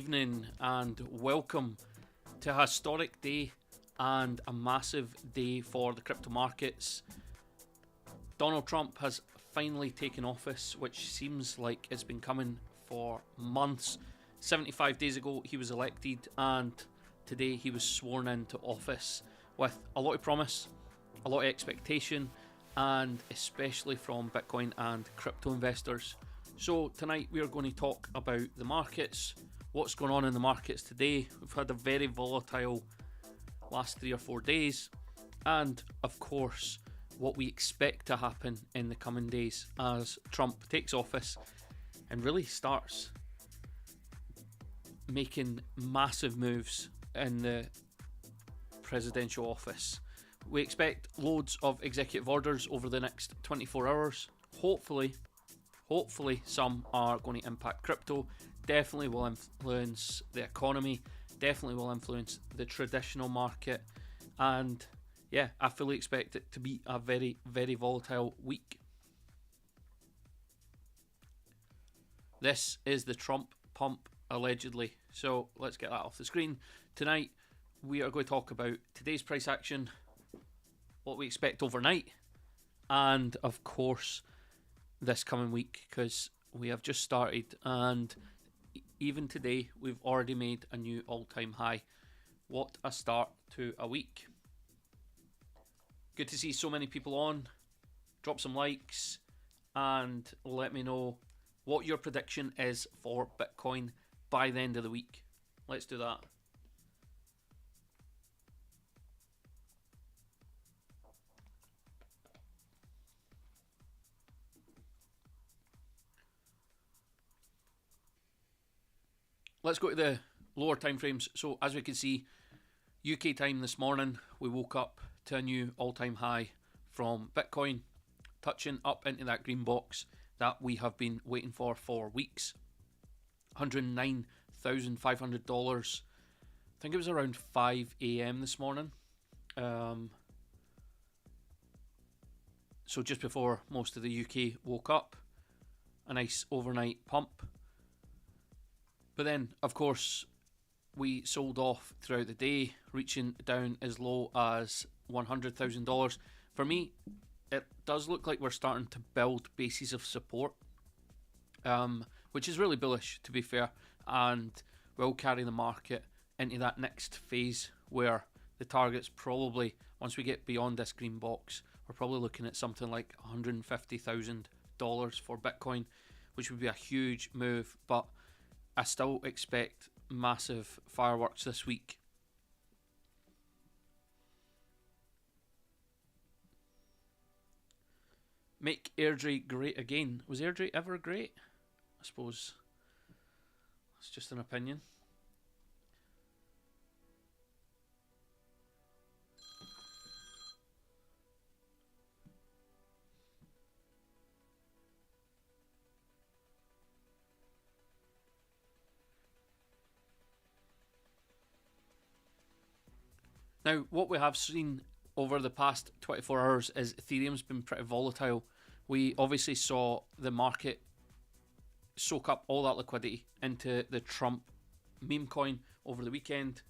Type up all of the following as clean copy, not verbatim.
evening and welcome to a historic day and a massive day for the crypto markets. Donald Trump has finally taken office, which seems like it's been coming for months. 75 days ago he was elected and today he was sworn into office with a lot of promise, a lot of expectation, and especially from Bitcoin and crypto investors. So tonight we are going to talk about the markets, what's going on in the markets today. We've had a very volatile last 3 or 4 days, and of course what we expect to happen in the coming days as Trump takes office and really starts making massive moves in the presidential office. We expect loads of executive orders over the next 24 hours. Hopefully some are going to impact crypto, definitely will influence the economy, definitely will influence the traditional market, and yeah, I fully expect it to be a very, very volatile week. This is the Trump pump, allegedly. So let's get that off the screen. Tonight we are going to talk about today's price action, what we expect overnight, and of course this coming week, because we have just started and even today we've already made a new all-time high. What a start to a week. Good to see so many people on. Drop some likes and let me know what your prediction is for Bitcoin by the end of the week. Let's do that. Let's go to the lower time frames. So as we can see, UK time this morning, we woke up to a new all-time high from Bitcoin, touching up into that green box that we have been waiting for weeks. $109,500. I think it was around 5 a.m. this morning. So just before most of the UK woke up, a nice overnight pump. But then, of course, we sold off throughout the day, reaching down as low as $100,000. For me, it does look like we're starting to build bases of support, which is really bullish, to be fair, and will carry the market into that next phase where the target's probably, once we get beyond this green box, we're probably looking at something like $150,000 for Bitcoin, which would be a huge move, but I still expect massive fireworks this week. Make airdrie great again. Was airdrie ever great? I suppose that's just an opinion. Now, what we have seen over the past 24 hours is Ethereum's been pretty volatile. We obviously saw the market soak up all that liquidity into the Trump meme coin over the weekend.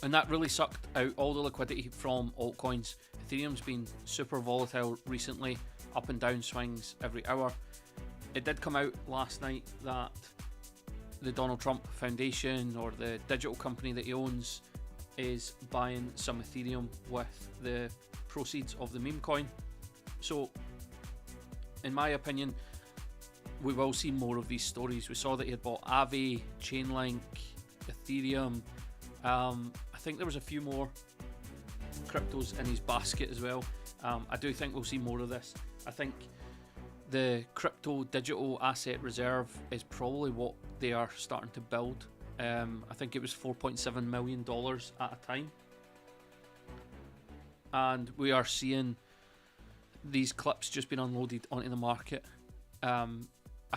And that really sucked out all the liquidity from altcoins. Ethereum's been super volatile recently, up and down swings every hour. It did come out last night that the Donald Trump Foundation, or the digital company that he owns, is buying some Ethereum with the proceeds of the meme coin. So, in my opinion, we will see more of these stories. We saw that he had bought Aave, Chainlink, Ethereum. I think there was a few more cryptos in his basket as well. I do think we'll see more of this. I think the crypto digital asset reserve is probably what they are starting to build. I think it was $4.7 million at a time. And we are seeing these clips just being unloaded onto the market. I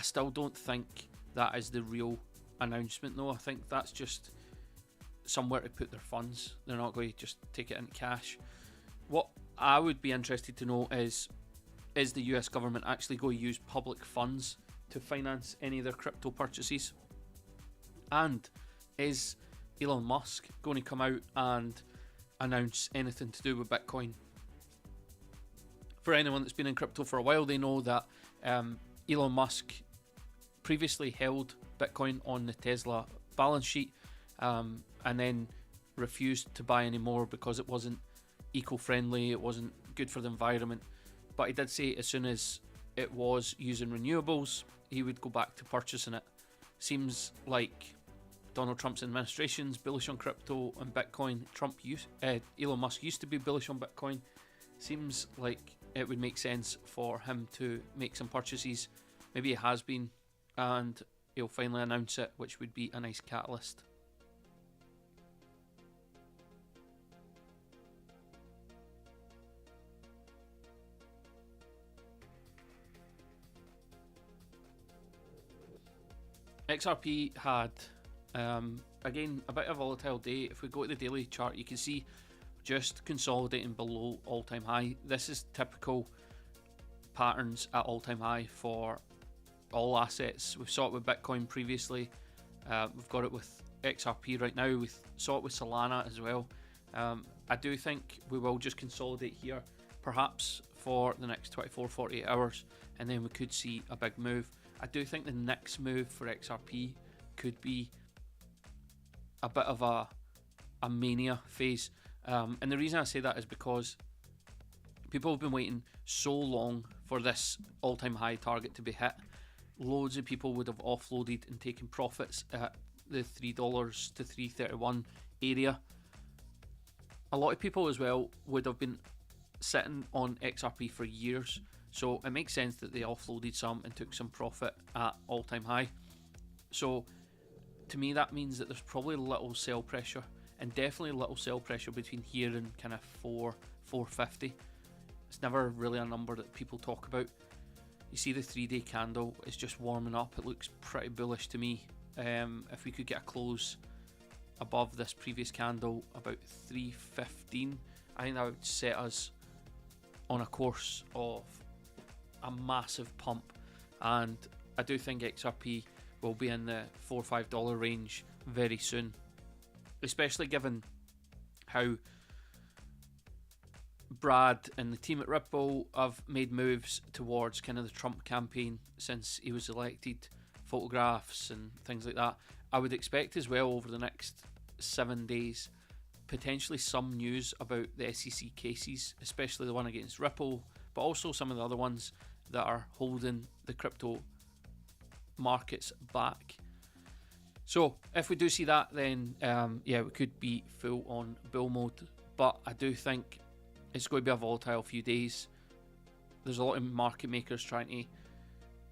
still don't think that is the real announcement though. I think that's just somewhere to put their funds. They're not going to just take it in cash. What I would be interested to know is the US government actually going to use public funds to finance any of their crypto purchases? And is Elon Musk going to come out and announce anything to do with Bitcoin? For anyone that's been in crypto for a while, they know that Elon Musk previously held Bitcoin on the Tesla balance sheet, and then refused to buy any more because it wasn't eco-friendly, it wasn't good for the environment. But he did say as soon as it was using renewables, he would go back to purchasing it. Seems like Donald Trump's administration's bullish on crypto and Bitcoin. Elon Musk used to be bullish on Bitcoin. Seems like it would make sense for him to make some purchases. Maybe he has been, and he'll finally announce it, which would be a nice catalyst. XRP had, again, a bit of a volatile day. If we go to the daily chart, you can see just consolidating below all-time high. This is typical patterns at all-time high for all assets. We've saw it with Bitcoin previously. We've got it with XRP right now. We saw it with Solana as well. I do think we will just consolidate here, perhaps for the next 24-48 hours, and then we could see a big move. I do think the next move for XRP could be a bit of a mania phase. And the reason I say that is because people have been waiting so long for this all-time high target to be hit. Loads of people would have offloaded and taken profits at the $3 to $3.31 area. A lot of people as well would have been sitting on XRP for years. So it makes sense that they offloaded some and took some profit at all-time high. So to me, that means that there's probably little sell pressure, and definitely little sell pressure between here and kind of 450. It's never really a number that people talk about. You see the 3-day candle is just warming up. It looks pretty bullish to me. If we could get a close above this previous candle, about 315, I think that would set us on a course of a massive pump, and I do think XRP will be in the $4 or $5 range very soon, especially given how Brad and the team at Ripple have made moves towards kind of the Trump campaign since he was elected, photographs and things like that. I would expect as well over the next 7 days potentially some news about the SEC cases, especially the one against Ripple, but also some of the other ones that are holding the crypto markets back. So if we do see that, then yeah, we could be full on bull mode, but I do think it's going to be a volatile few days. There's a lot of market makers trying to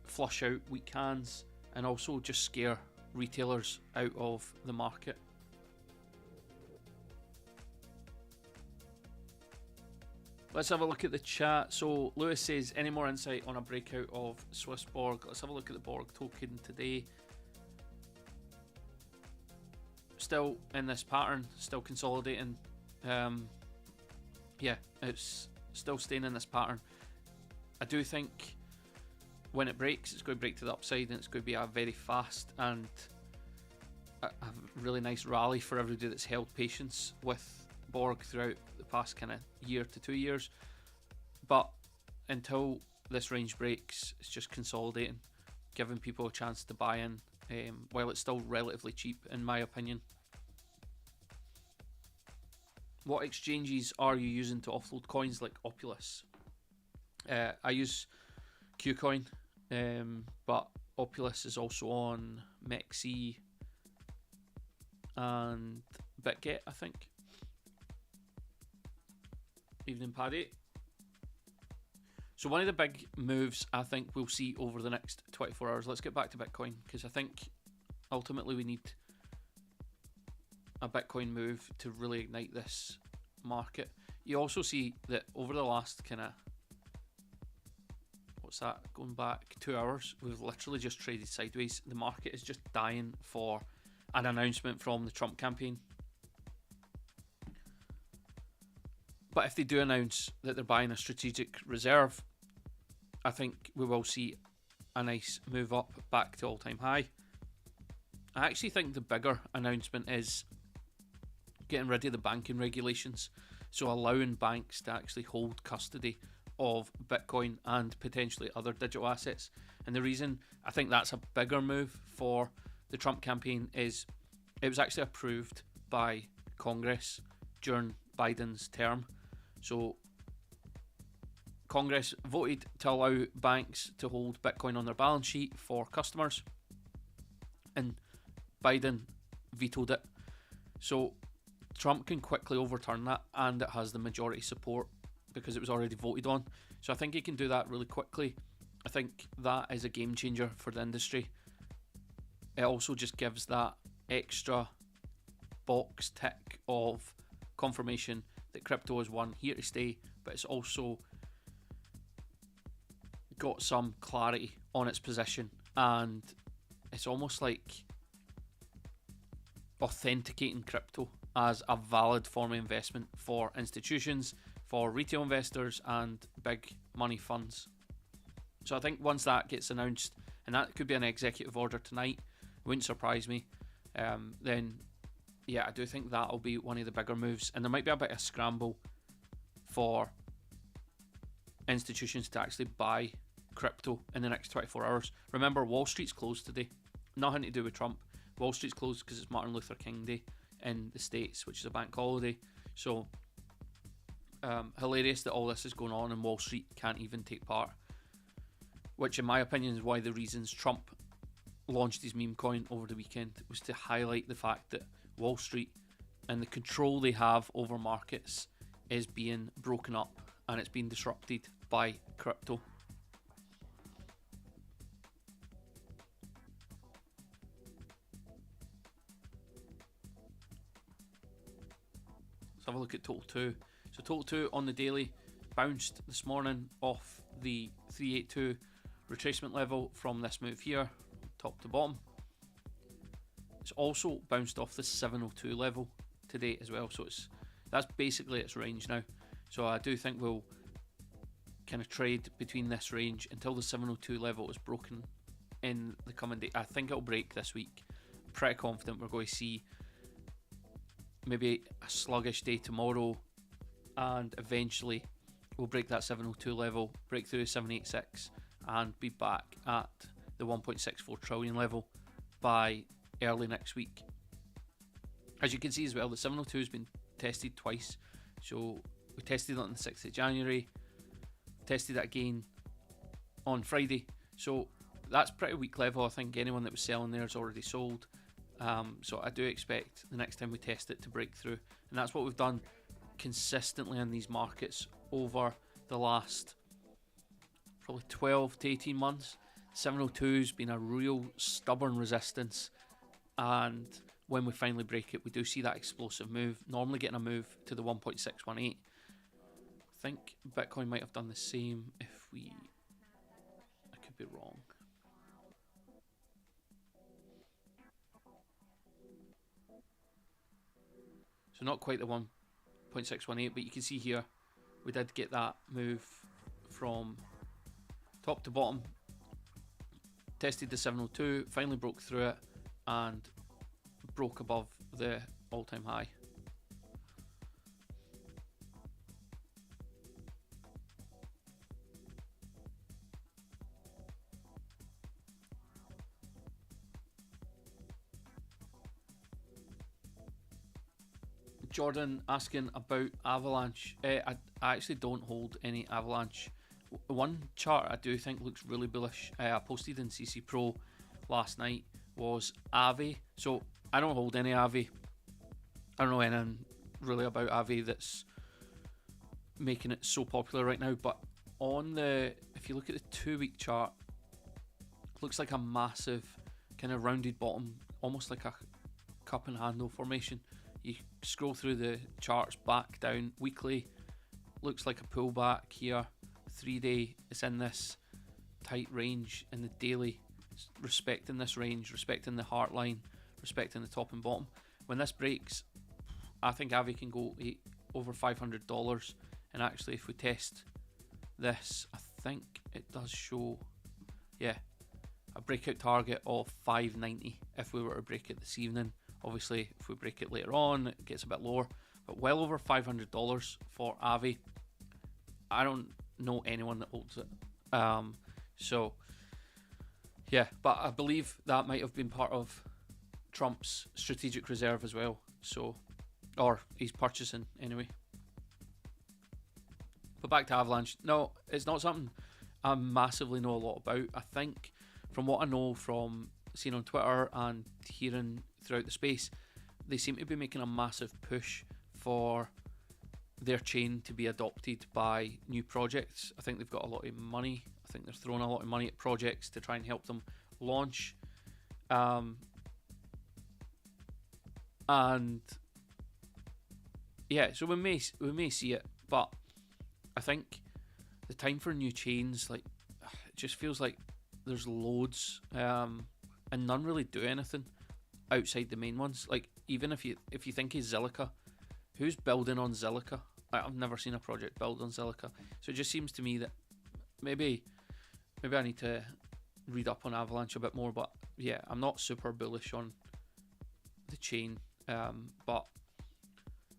flush out weak hands and also just scare retailers out of the market. Let's have a look at the chat. So Lewis says, any more insight on a breakout of SwissBorg? Let's have a look at the Borg token today. Still in this pattern, still consolidating. Yeah, it's still staying in this pattern. I do think when it breaks, it's going to break to the upside, and it's going to be a very fast and a really nice rally for everybody that's held patience with Borg throughout the past kind of year to 2 years. But until this range breaks, it's just consolidating, giving people a chance to buy in while it's still relatively cheap, in my opinion. What exchanges are you using to offload coins like Opulus? I use Qcoin, but Opulus is also on Mexi and BitGet, I think. Evening, Paddy. So one of the big moves I think we'll see over the next 24 hours, let's get back to Bitcoin, because I think ultimately we need a Bitcoin move to really ignite this market. You also see that over the last kind of, what's that, going back 2 hours, we've literally just traded sideways. The market is just dying for an announcement from the Trump campaign. But if they do announce that they're buying a strategic reserve, I think we will see a nice move up back to all-time high. I actually think the bigger announcement is getting rid of the banking regulations, so allowing banks to actually hold custody of Bitcoin and potentially other digital assets. And the reason I think that's a bigger move for the Trump campaign is it was actually approved by Congress during Biden's term. So Congress voted to allow banks to hold Bitcoin on their balance sheet for customers, and Biden vetoed it. So Trump can quickly overturn that, and it has the majority support because it was already voted on. So I think he can do that really quickly. I think that is a game changer for the industry. It also just gives that extra box tick of confirmation that crypto is one here to stay, but it's also got some clarity on its position, and it's almost like authenticating crypto as a valid form of investment for institutions, for retail investors and big money funds. So I think once that gets announced, and that could be an executive order tonight, wouldn't surprise me, then yeah, I do think that'll be one of the bigger moves, and there might be a bit of scramble for institutions to actually buy crypto in the next 24 hours. Remember, Wall Street's closed today. Nothing to do with Trump. Wall Street's closed because it's Martin Luther King Day in the States, which is a bank holiday. So hilarious that all this is going on and Wall Street can't even take part, which in my opinion is why the reasons Trump launched his meme coin over the weekend was to highlight the fact that Wall Street and the control they have over markets is being broken up and it's being disrupted by crypto. Let's have a look at Total 2. So Total 2 on the daily bounced this morning off the 382 retracement level from this move here, top to bottom. It's also bounced off the 702 level today as well, so that's basically its range now. So I do think we'll kind of trade between this range until the 702 level is broken in the coming day. I think it'll break this week. Pretty confident we're going to see maybe a sluggish day tomorrow, and eventually we'll break that 702 level, break through 786 and be back at the 1.64 trillion level by early next week. As you can see as well, the 702 has been tested twice. So we tested it on the 6th of January, tested it again on Friday. So that's pretty weak level. I think anyone that was selling there has already sold. So I do expect the next time we test it to break through. And that's what we've done consistently in these markets over the last probably 12 to 18 months. 702 has been a real stubborn resistance, and when we finally break it, we do see that explosive move, normally getting a move to the 1.618. I think Bitcoin might have done the same if we... I could be wrong. So not quite the 1.618, but you can see here we did get that move from top to bottom, tested the 702, finally broke through it and broke above the all-time high. Jordan asking about Avalanche. I actually don't hold any Avalanche. One chart I do think looks really bullish, I posted in CC Pro last night, was Aave. So I don't hold any Aave. I don't know anything really about Aave that's making it so popular right now, but on the, if you look at the 2-week chart, it looks like a massive kind of rounded bottom, almost like a cup and handle formation. You scroll through the charts back down, weekly looks like a pullback here, 3-day it's in this tight range, in the daily respecting this range, respecting the heart line, respecting the top and bottom. When this breaks, I think Aave can go over $500, and actually if we test this, I think it does show, yeah, a breakout target of 590 if we were to break it this evening. Obviously if we break it later on it gets a bit lower, but well over $500 for Avi. I don't know anyone that holds it, so yeah, but I believe that might have been part of Trump's strategic reserve as well, so, or he's purchasing anyway. But back to Avalanche. No, it's not something I massively know a lot about. I think from what I know from seeing on Twitter and hearing throughout the space, they seem to be making a massive push for their chain to be adopted by new projects. I think they've got a lot of money. I think they're throwing a lot of money at projects to try and help them launch. And yeah, so we may see it, but I think the time for new chains, like, it just feels like there's loads, and none really do anything outside the main ones. Like, even if you think of Zilliqa, who's building on Zilliqa? I've never seen a project build on Zilliqa, so it just seems to me that maybe I need to read up on Avalanche a bit more. But yeah, I'm not super bullish on the chain, but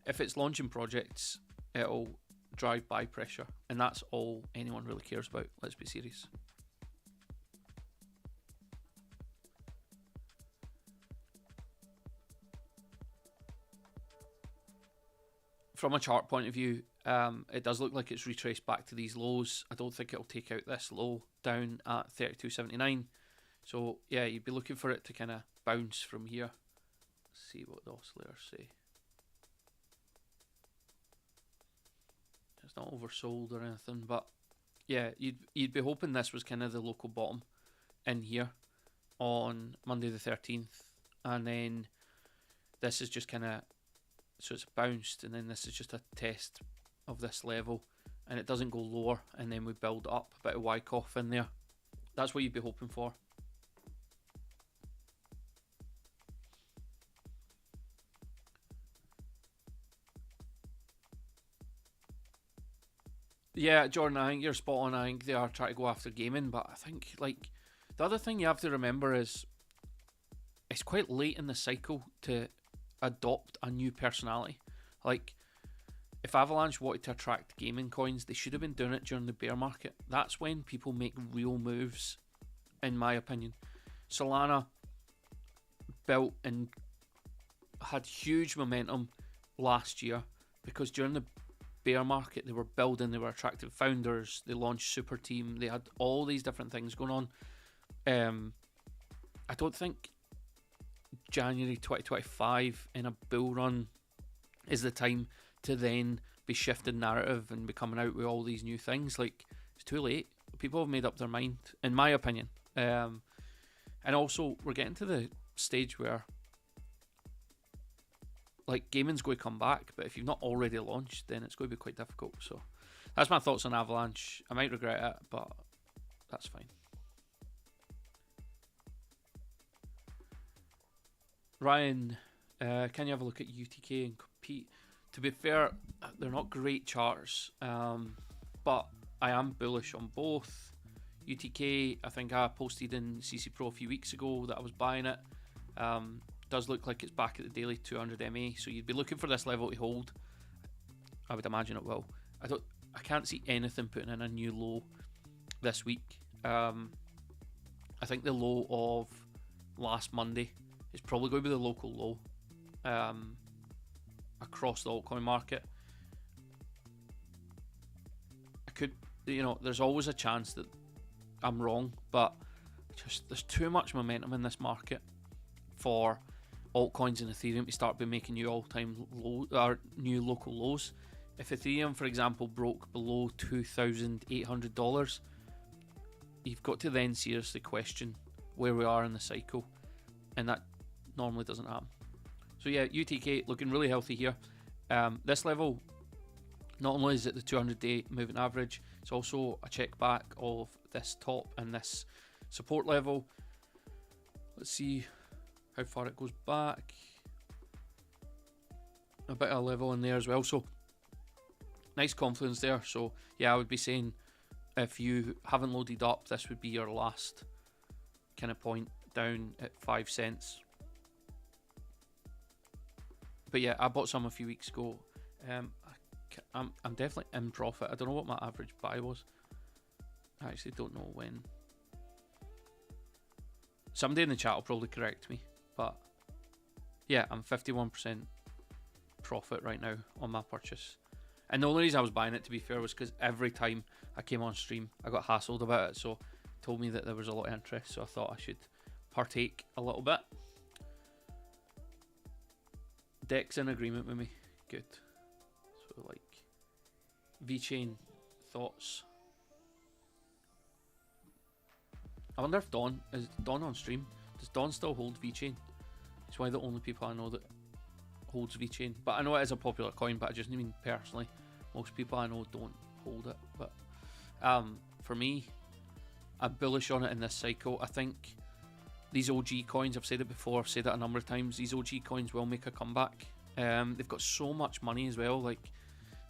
if it's launching projects, it'll drive buy pressure, and that's all anyone really cares about. Let's be serious. From a chart point of view, it does look like it's retraced back to these lows. I don't think it'll take out this low down at 32.79. So yeah, you'd be looking for it to kind of bounce from here. Let's see what the oscillators say. It's not oversold or anything, but yeah, you'd be hoping this was kind of the local bottom in here on Monday the 13th, and then this is just kind of, so it's bounced, and then this is just a test of this level, and it doesn't go lower, and then we build up a bit of Wyckoff in there. That's what you'd be hoping for. Yeah, Jordan, I think you're spot on. I think they are trying to go after gaming, but I think, like, the other thing you have to remember is it's quite late in the cycle to adopt a new personality. Like, if Avalanche wanted to attract gaming coins, they should have been doing it during the bear market. That's when people make real moves, in my opinion. Solana built and had huge momentum last year because during the bear market they were building, they were attracting founders, they launched Super Team, they had all these different things going on. I don't think January 2025 in a bull run is the time to then be shifting narrative and be coming out with all these new things. Like, it's too late. People have made up their mind, in my opinion. And also, we're getting to the stage where, like, gaming's going to come back, but if you've not already launched, then it's going to be quite difficult. So that's my thoughts on Avalanche. I might regret it, but that's fine. Ryan, can you have a look at UTK and compete? To be fair, they're not great charts, but I am bullish on both. UTK, I think I posted in CC Pro a few weeks ago that I was buying it. Does look like it's back at the daily 200 MA, so you'd be looking for this level to hold. I would imagine it will. I can't see anything putting in a new low this week. I think the low of last Monday is probably going to be the local low across the altcoin market. I could, there's always a chance that I'm wrong, but just there's too much momentum in this market for altcoins and Ethereum to start by making new all-time low or new local lows. If Ethereum, for example, broke below $2,800, you've got to then seriously question where we are in the cycle, and that normally doesn't happen. So yeah, UTK looking really healthy here. This level, not only is it the 200-day moving average, it's also a check back of this top and this support level. Let's see how far it goes back. A bit of level in there as well. So nice confluence there. So yeah, I would be saying if you haven't loaded up, this would be your last kind of point down at 5 cents. But yeah, I bought some a few weeks ago. I'm definitely in profit. I don't know what my average buy was. I actually don't know when. Somebody in the chat will probably correct me, but yeah, I'm 51% profit right now on my purchase. And the only reason I was buying it, to be fair, was because every time I came on stream, I got hassled about it. So it told me that there was a lot of interest, so I thought I should partake a little bit. Deck's in agreement with me. Good. So like VeChain thoughts. I wonder if Don is on stream. Does Don still hold VeChain? It's one of the only people I know that holds VeChain. But I know it is a popular coin, but I just mean personally. Most people I know don't hold it. But for me, I'm bullish on it in this cycle. I think these OG coins, I've said it before, I've said it a number of times, these OG coins will make a comeback. They've got so much money as well. Like,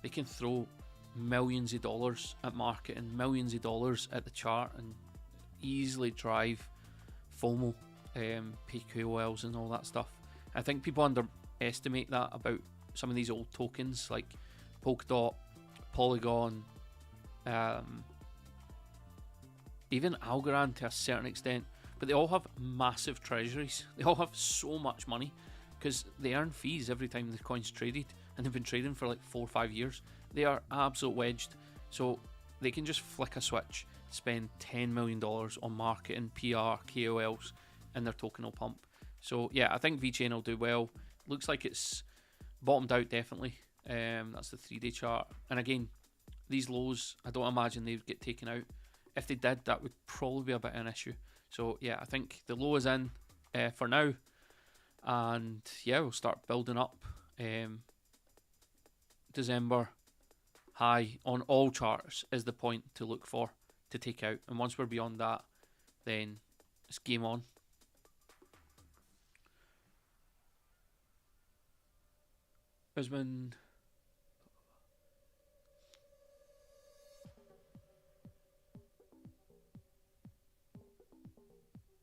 they can throw millions of dollars at market and millions of dollars at the chart and easily drive FOMO, PQOLs and all that stuff. I think people underestimate that about some of these old tokens like Polkadot, Polygon, even Algorand to a certain extent, but they all have massive treasuries. They all have so much money because they earn fees every time the coin's traded, and they've been trading for like 4 or 5 years. They are absolute wedged, so they can just flick a switch, spend $10 million on marketing, PR, KOLs, and their token will pump. So yeah, I think VeChain will do well. Looks like it's bottomed out definitely. That's the 3-day chart. And again, these lows, I don't imagine they'd get taken out. If they did, that would probably be a bit of an issue. So yeah, I think the low is in for now. And yeah, we'll start building up. December high on all charts is the point to look for, to take out. And once we're beyond that, then it's game on. Usman.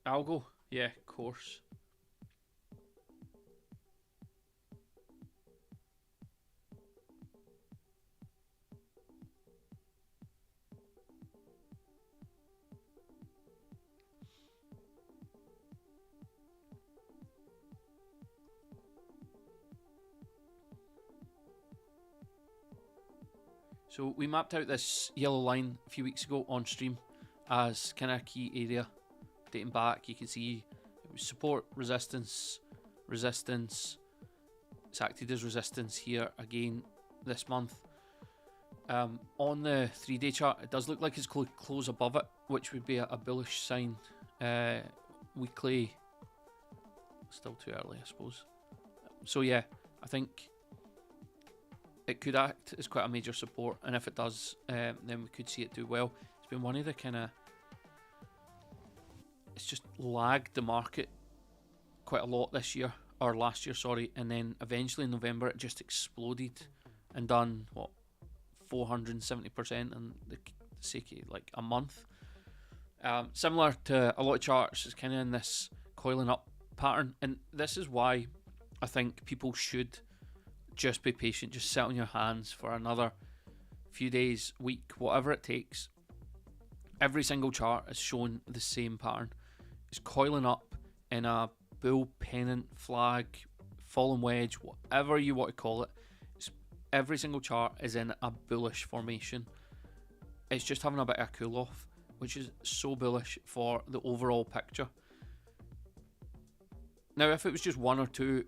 Algo? Yeah, of course. So we mapped out this yellow line a few weeks ago on stream as kind of a key area. Dating back, you can see it was support, resistance, resistance. It's acted as resistance here again this month. On the 3-day chart, it does look like it's close above it, which would be a bullish sign. Weekly, still too early, I suppose. So yeah, I think it could act as quite a major support, and if it does, then we could see it do well. It's been one of the kind of, it's just lagged the market quite a lot this year, or last year, sorry, and then eventually in November it just exploded and done, what, 470% in the sake of like a month. Similar to a lot of charts, it's kind of in this coiling up pattern, and this is why I think people should just be patient, just sit on your hands for another few days, week, whatever it takes. Every single chart is showing the same pattern. It's coiling up in a bull pennant, flag, fallen wedge, whatever you want to call it. Every single chart is in a bullish formation. It's just having a bit of a cool off, which is so bullish for the overall picture. Now, if it was just one or two,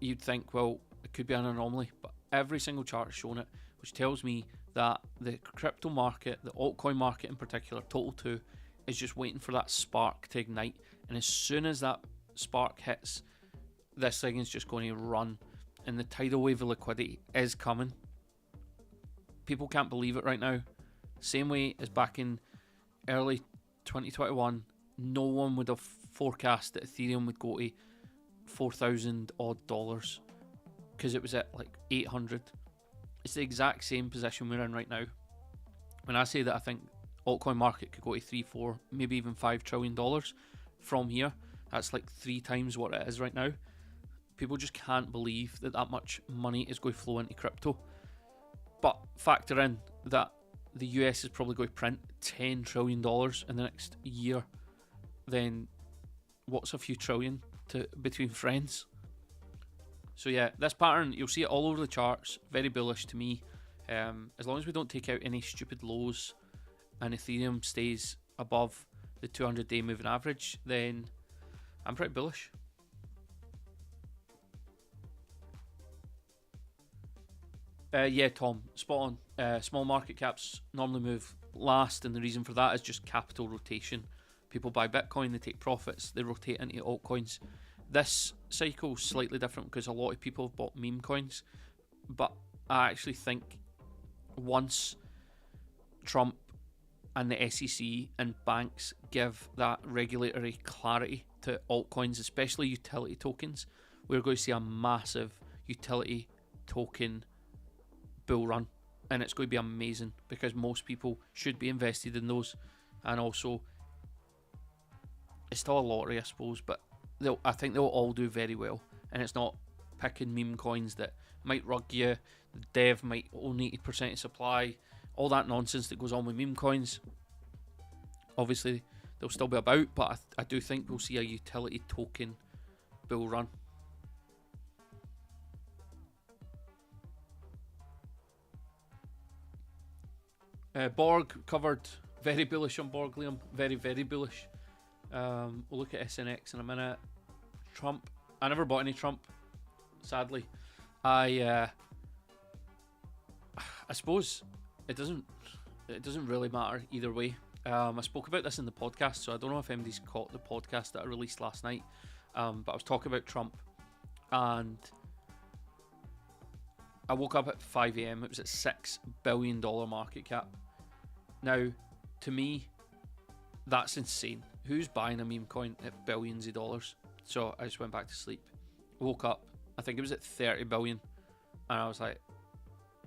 you'd think, well, it could be an anomaly, but every single chart is showing it, which tells me that the crypto market, the altcoin market in particular, Total 2, is just waiting for that spark to ignite. And as soon as that spark hits, this thing is just going to run, and the tidal wave of liquidity is coming. People can't believe it right now. Same way as back in early 2021, no one would have forecast that Ethereum would go to $4,000 odd, because it was at like 800. It's the exact same position we're in right now. When I say that I think altcoin market could go to 3, 4, maybe even $5 trillion from here, that's like 3 times what it is right now. People just can't believe that that much money is going to flow into crypto. But factor in that the US is probably going to print $10 trillion in the next year. Then what's a few trillion between friends? So yeah, this pattern, you'll see it all over the charts. Very bullish to me. As long as we don't take out any stupid lows and Ethereum stays above the 200-day moving average, then I'm pretty bullish. Yeah, Tom, spot on. Small market caps normally move last, and the reason for that is just capital rotation. People buy Bitcoin, they take profits, they rotate into altcoins. This cycle is slightly different because a lot of people have bought meme coins, but I actually think once Trump and the SEC and banks give that regulatory clarity to altcoins, especially utility tokens, we're going to see a massive utility token bull run, and it's going to be amazing because most people should be invested in those. And also, it's still a lottery, I suppose, but I think they'll all do very well. And it's not picking meme coins that might rug you, the dev might own 80% of supply, all that nonsense that goes on with meme coins. Obviously, they'll still be about, but I do think we'll see a utility token bull run. Borg covered, very bullish on Borg, Liam. Very, very bullish. We'll look at SNX in a minute. Trump. I never bought any Trump, sadly. I suppose it doesn't really matter either way. I spoke about this in the podcast, so I don't know if anybody's caught the podcast that I released last night. But I was talking about Trump, and I woke up at 5 a.m. It was at $6 billion market cap. Now, to me, that's insane. Who's buying a meme coin at billions of dollars? So I just went back to sleep. Woke up, I think it was at 30 billion. And I was like,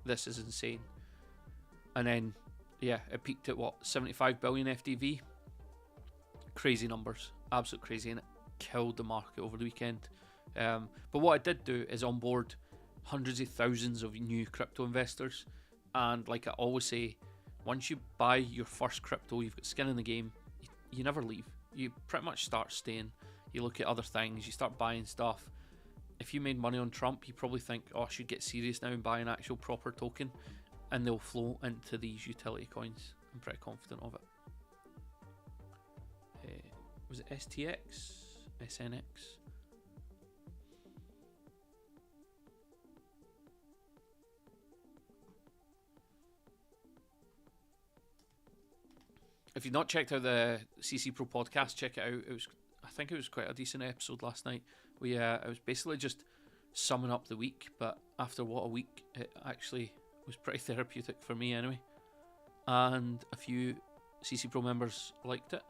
this is insane. And then, yeah, it peaked at what, 75 billion FDV? Crazy numbers. Absolute crazy. And it killed the market over the weekend. But what I did do is onboard hundreds of thousands of new crypto investors. And like I always say, once you buy your first crypto, you've got skin in the game. You never leave. You pretty much start staying. You look at other things. You start buying stuff. If you made money on Trump, you probably think, oh, I should get serious now and buy an actual proper token. And they'll flow into these utility coins. I'm pretty confident of it. Was it STX? SNX? If you've not checked out the CC Pro podcast, check it out. I think it was quite a decent episode last night. It was basically just summing up the week, but after what a week, it actually was pretty therapeutic for me anyway. And a few CC Pro members liked it.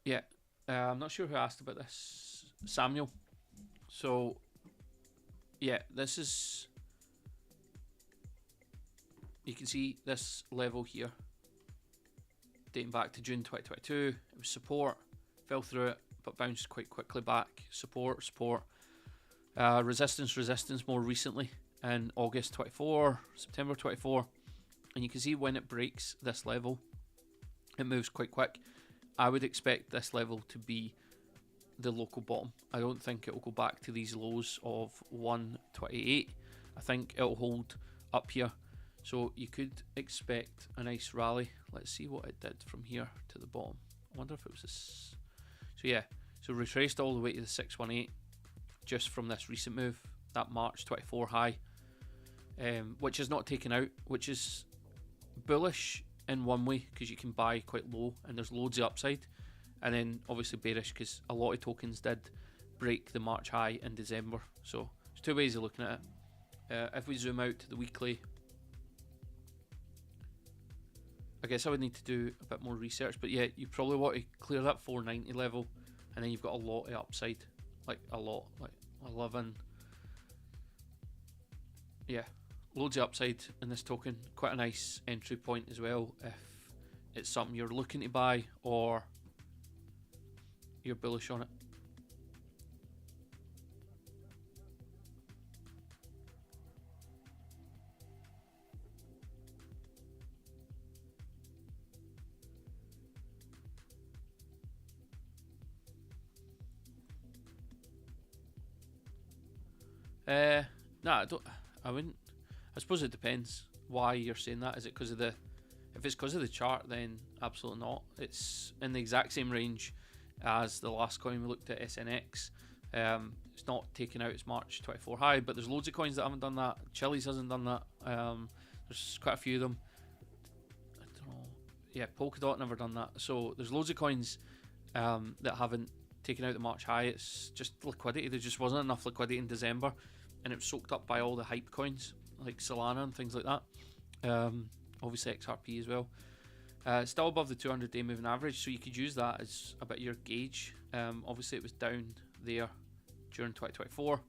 Yeah, I'm not sure who asked about this. Samuel. So, yeah, this is, you can see this level here, dating back to June 2022, it was support, fell through it, but bounced quite quickly back, support, resistance more recently, in August 24, September 24, and you can see when it breaks this level, it moves quite quick. I would expect this level to be the local bottom. I don't think it will go back to these lows of 128. I think it'll hold up here. So you could expect a nice rally. Let's see what it did from here to the bottom. I wonder if it was this. So yeah, so retraced all the way to the 618 just from this recent move, that March 24 high, which is not taken out, which is bullish in one way because you can buy quite low and there's loads of upside. And then obviously bearish because a lot of tokens did break the March high in December. So there's two ways of looking at it. If we zoom out to the weekly, I guess I would need to do a bit more research, but yeah, you probably want to clear that 490 level, and then you've got a lot of upside, like a lot, like 11. Yeah, loads of upside in this token. Quite a nice entry point as well if it's something you're looking to buy or you're bullish on it. Nah, I wouldn't. I suppose it depends why you're saying that. Is it because of the? If it's because of the chart, then absolutely not. It's in the exact same range as the last coin we looked at, SNX. It's not taken out its March 24 high, but there's loads of coins that haven't done that. Chili's hasn't done that. There's quite a few of them. I don't know. Yeah, Polkadot never done that. So there's loads of coins that haven't taken out the March high. It's just liquidity. There just wasn't enough liquidity in December, and it was soaked up by all the hype coins like Solana and things like that. Obviously XRP as well. Still above the 200-day moving average, so you could use that as a bit of your gauge. Obviously it was down there during 2024.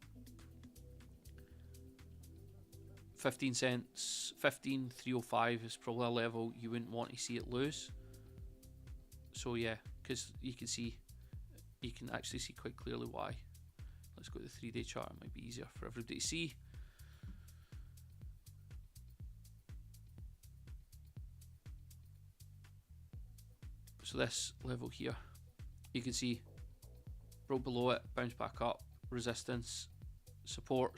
15 cents, 15,305 is probably a level you wouldn't want to see it lose. So yeah, because you can actually see quite clearly why. Let's go to the 3-day chart. It might be easier for everybody to see. So this level here, you can see broke below it, bounced back up, resistance, support,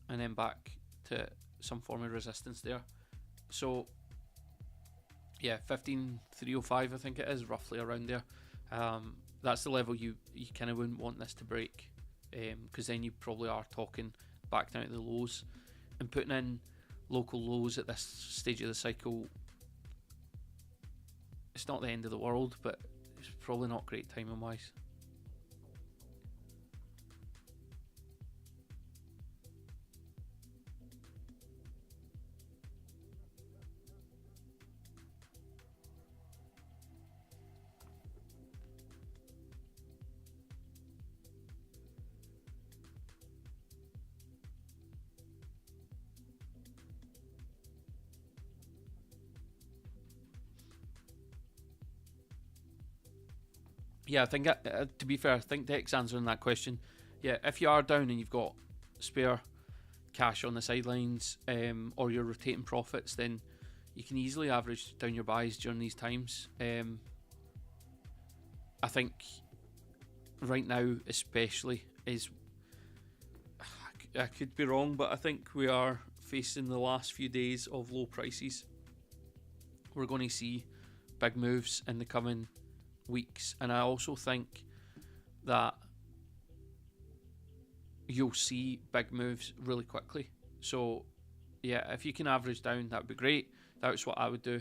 and then back to some form of resistance there. So yeah, 15,305 I think it is, roughly around there. That's the level you kind of wouldn't want this to break, because then you probably are talking back down to the lows, and putting in local lows at this stage of the cycle, it's not the end of the world, but it's probably not great timing wise. Yeah, I think to be fair, I think Deck's answering that question. Yeah, if you are down and you've got spare cash on the sidelines, or you're rotating profits, then you can easily average down your buys during these times. I think right now, especially, I could be wrong, but I think we are facing the last few days of low prices. We're going to see big moves in the coming weeks, and I also think that you'll see big moves really quickly. So yeah, if you can average down, that would be great. That's what I would do,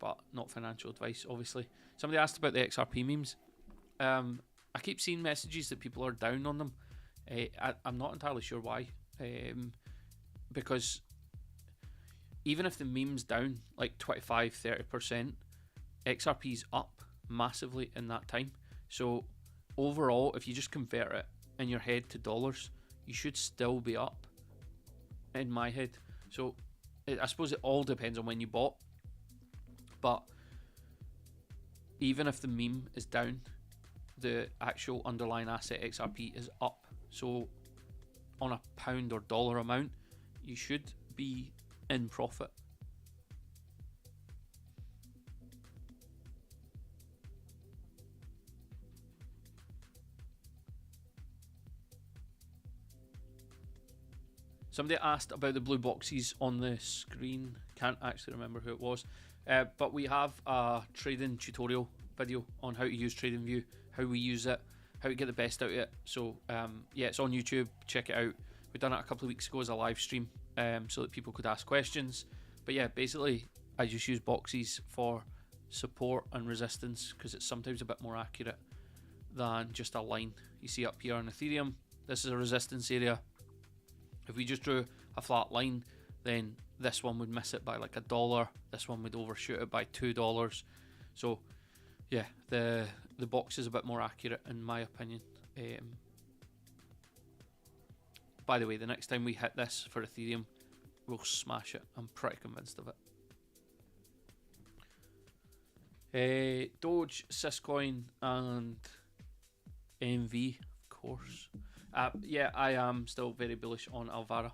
but not financial advice, obviously. Somebody asked about the XRP memes. I keep seeing messages that people are down on them. I'm not entirely sure why, because even if the meme's down like 25-30%, XRP's up massively in that time. So overall, if you just convert it in your head to dollars, you should still be up in my head. So I suppose it all depends on when you bought, but even if the meme is down, the actual underlying asset XRP is up. So on a pound or dollar amount, you should be in profit. Somebody asked about the blue boxes on the screen. Can't actually remember who it was. But we have a trading tutorial video on how to use TradingView, how we use it, how to get the best out of it. So yeah, it's on YouTube. Check it out. We've done it a couple of weeks ago as a live stream, so that people could ask questions. But yeah, basically I just use boxes for support and resistance because it's sometimes a bit more accurate than just a line. You see up here on Ethereum, this is a resistance area. If we just drew a flat line, then this one would miss it by like $1. This one would overshoot it by $2. So yeah, the box is a bit more accurate in my opinion. By the way, the next time we hit this for Ethereum, we'll smash it. I'm pretty convinced of it. Doge, SwissCoin, and MV, of course. Yeah, I am still very bullish on Alvara.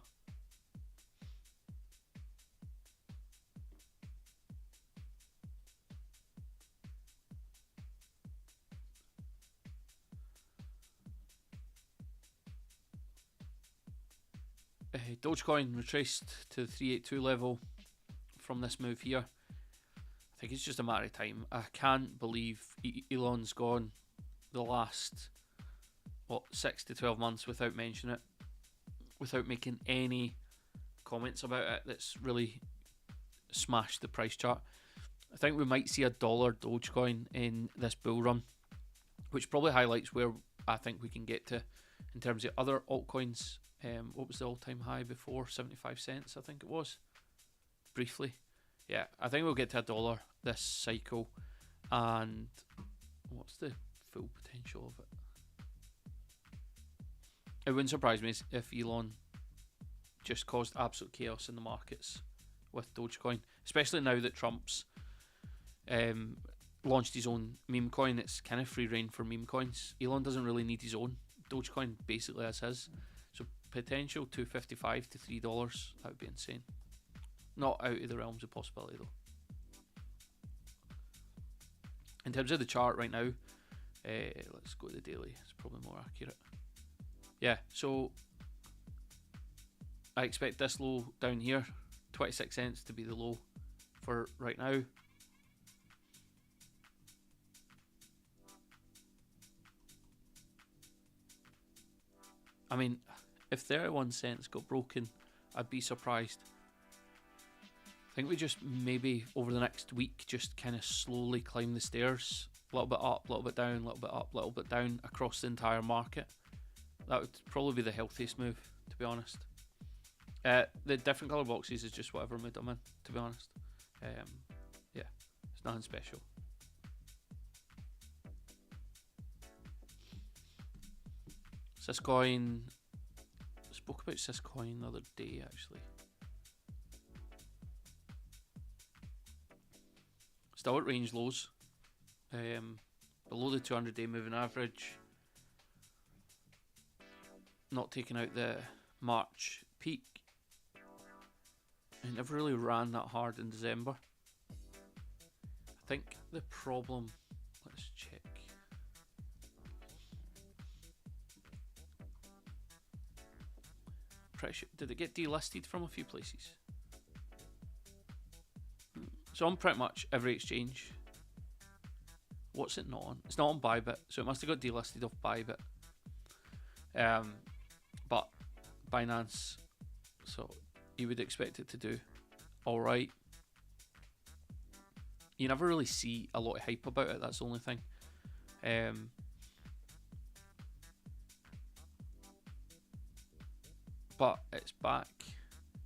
Dogecoin retraced to the 382 level from this move here. I think it's just a matter of time. I can't believe Elon's gone the last 6 to 12 months without mentioning it, without making any comments about it that's really smashed the price chart. I think we might see $1 Dogecoin in this bull run, which probably highlights where I think we can get to in terms of other altcoins. What was the all-time high before? 75 cents, I think it was. Briefly. Yeah, I think we'll get to $1 this cycle. And what's the full potential of it? It wouldn't surprise me if Elon just caused absolute chaos in the markets with Dogecoin. Especially now that Trump's launched his own meme coin. It's kind of free reign for meme coins. Elon doesn't really need his own. Dogecoin basically has his. So potential $2.55 to $3. That would be insane. Not out of the realms of possibility though. In terms of the chart right now, let's go to the daily. It's probably more accurate. Yeah, so I expect this low down here, 26 cents, to be the low for right now. I mean, if 31 cents got broken, I'd be surprised. I think we just maybe over the next week just kind of slowly climb the stairs. A little bit up, a little bit down, a little bit up, a little bit down across the entire market. That would probably be the healthiest move, to be honest. The different colour boxes is just whatever mood I'm in, to be honest. Yeah, it's nothing special. SwissCoin, I spoke about SwissCoin the other day actually. Still at range lows, below the 200-day moving average. Not taking out the March peak. It never really ran that hard in December. I think the problem, let's check. Pretty sure, did it get delisted from a few places? So on pretty much every exchange. What's it not on? It's not on Bybit, so it must have got delisted off Bybit. But Binance, so you would expect it to do alright. You never really see a lot of hype about it, that's the only thing. But it's back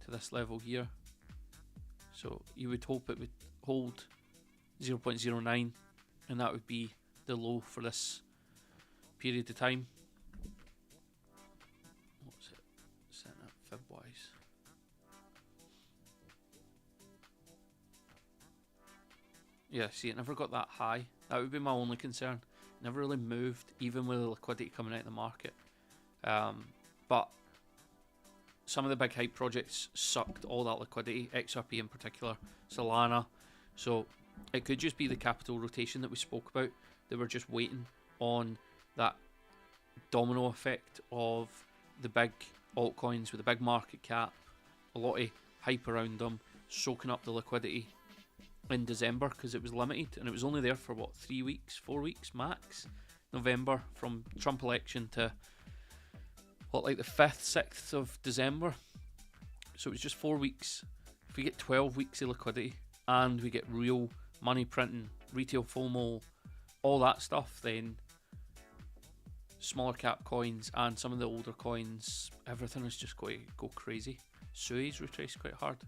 to this level here. So you would hope it would hold 0.09, and that would be the low for this period of time. What's it set at fib-wise? Yeah, see, it never got that high. That would be my only concern. It never really moved, even with the liquidity coming out of the market. But some of the big hype projects sucked all that liquidity, XRP in particular, Solana. So it could just be the capital rotation that we spoke about. They were just waiting on that domino effect of the big altcoins with a big market cap, a lot of hype around them, soaking up the liquidity in December because it was limited and it was only there for what, 3 weeks, 4 weeks max. November, from Trump election to what, like the 5th, 6th of December. So it was just 4 weeks. If we get 12 weeks of liquidity and we get real money printing, retail FOMO, all that stuff, then smaller cap coins and some of the older coins, everything is just going to go crazy. Sui's retraced quite hard.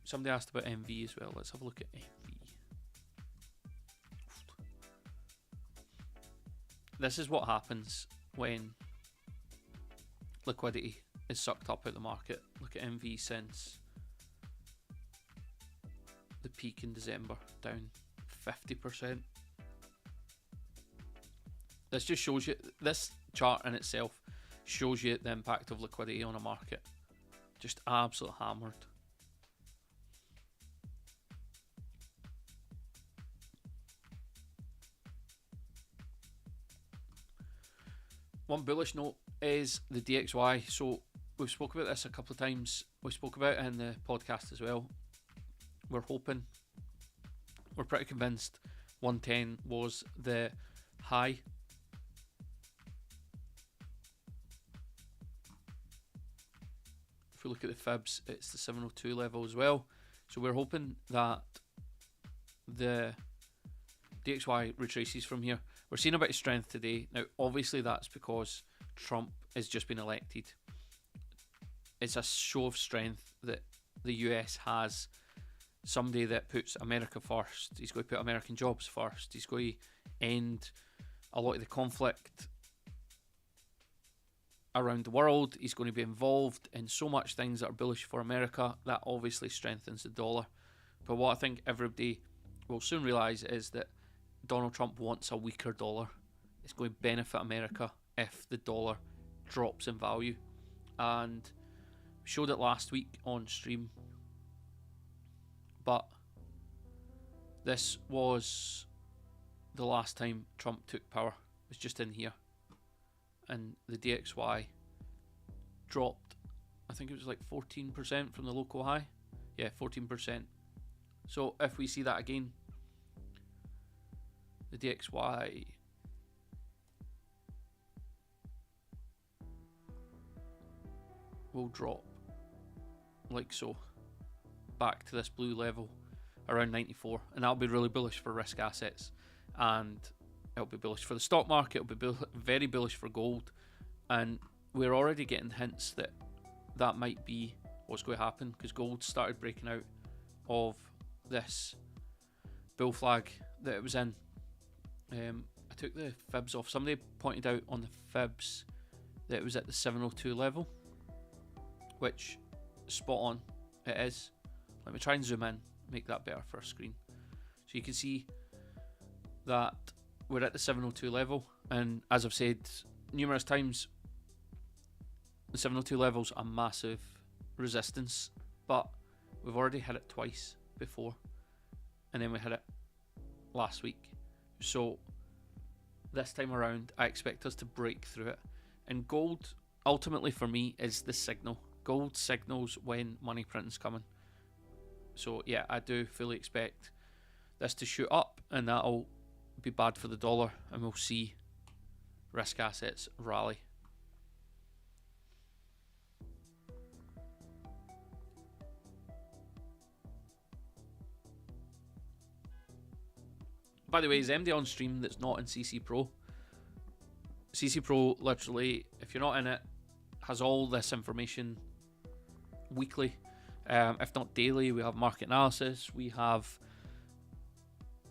Somebody asked about MV as well. Let's have a look at MV. This is what happens when liquidity is sucked up out the market. Look at MV since the peak in December, down 50%. This just shows you, this chart in itself shows you the impact of liquidity on a market. Just absolutely hammered. One bullish note is the DXY. So we've spoken about this a couple of times. We spoke about it in the podcast as well. We're hoping, we're pretty convinced 110 was the high. If we look at the fibs, it's the 702 level as well. So we're hoping that the DXY retraces from here. We're seeing a bit of strength today. Now, obviously, that's because Trump has just been elected. It's a show of strength that the US has somebody that puts America first. He's going to put American jobs first. He's going to end a lot of the conflict around the world. He's going to be involved in so much things that are bullish for America. That obviously strengthens the dollar. But what I think everybody will soon realise is that Donald Trump wants a weaker dollar. It's going to benefit America if the dollar drops in value. And we showed it last week on stream. But this was the last time Trump took power. It was just in here. And the DXY dropped, I think it was like 14% from the local high. Yeah, 14%. So if we see that again, the DXY will drop like so back to this blue level around 94, and that'll be really bullish for risk assets, and it'll be bullish for the stock market. It'll be very bullish for gold, and we're already getting hints that that might be what's going to happen, because gold started breaking out of this bull flag that it was in. I took the fibs off. Somebody pointed out on the fibs that it was at the 702 level, which spot on it is. Let me try and zoom in, make that better for a screen. So you can see that we're at the 702 level, and as I've said numerous times, the 702 level's a massive resistance, but we've already hit it twice before, and then we hit it last week. So this time around, I expect us to break through it. And gold, ultimately for me, is the signal. Gold signals when money printing's coming. So yeah, I do fully expect this to shoot up, and that'll be bad for the dollar, and we'll see risk assets rally. By the way, is MD on stream that's not in CC Pro? CC Pro, literally, if you're not in it, has all this information weekly, if not daily. We have market analysis, we have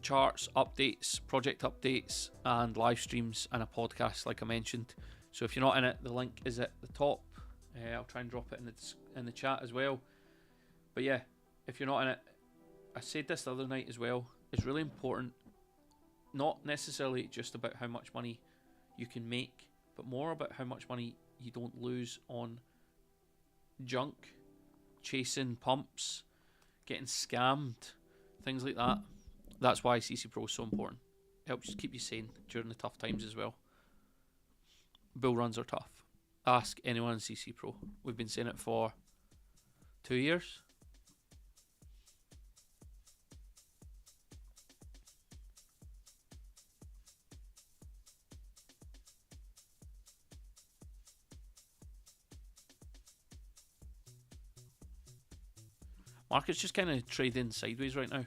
charts, updates, project updates, and live streams, and a podcast, like I mentioned. So if you're not in it, the link is at the top. I'll try and drop it in the chat as well. But yeah, if you're not in it, I said this the other night as well, it's really important, not necessarily just about how much money you can make, but more about how much money you don't lose on junk, chasing pumps, getting scammed, things like that. That's why CC Pro is so important. It helps keep you sane during the tough times as well. Bull runs are tough. Ask anyone in CC Pro. We've been saying it for 2 years. Market's just kind of trading sideways right now.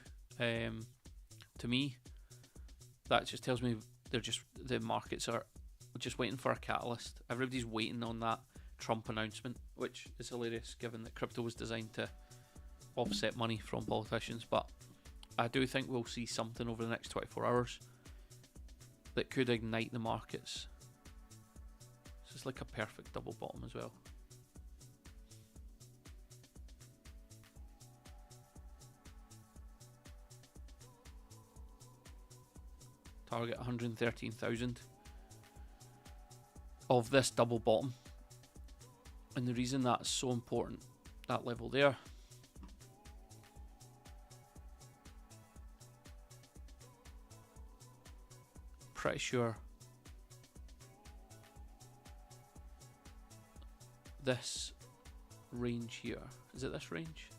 To me, that just tells me the markets are just waiting for a catalyst. Everybody's waiting on that Trump announcement, which is hilarious given that crypto was designed to offset money from politicians, but I do think we'll see something over the next 24 hours that could ignite the markets. This is like a perfect double bottom as well. Target 113,000 of this double bottom. And the reason that's so important, that level there, pretty sure this range here, is it this range?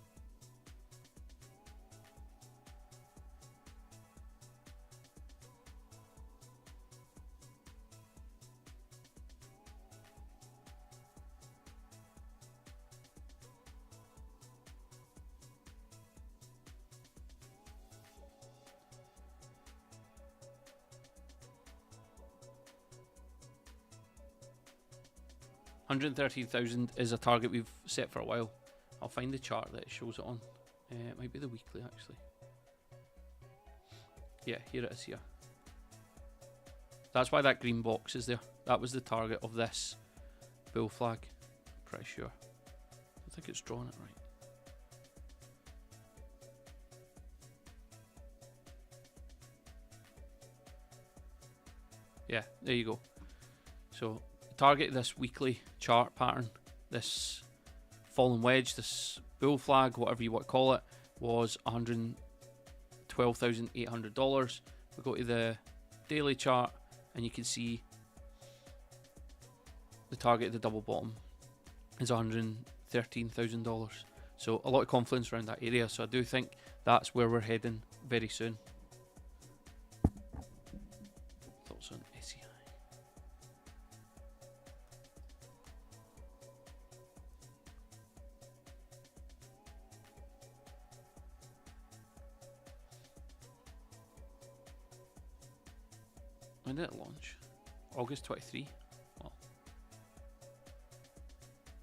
$113,000 is a target we've set for a while. I'll find the chart that it shows it on. It might be the weekly actually. Yeah, here it is here. That's why that green box is there. That was the target of this bull flag. Pretty sure. I think it's drawn it right. Yeah, there you go. So target this weekly chart pattern, this fallen wedge, this bull flag, whatever you want to call it, was $112,800. We go to the daily chart and you can see the target of the double bottom is $113,000. So a lot of confidence around that area. So I do think that's where we're heading very soon. Thoughts on SEI? When did it launch? August 23. Well,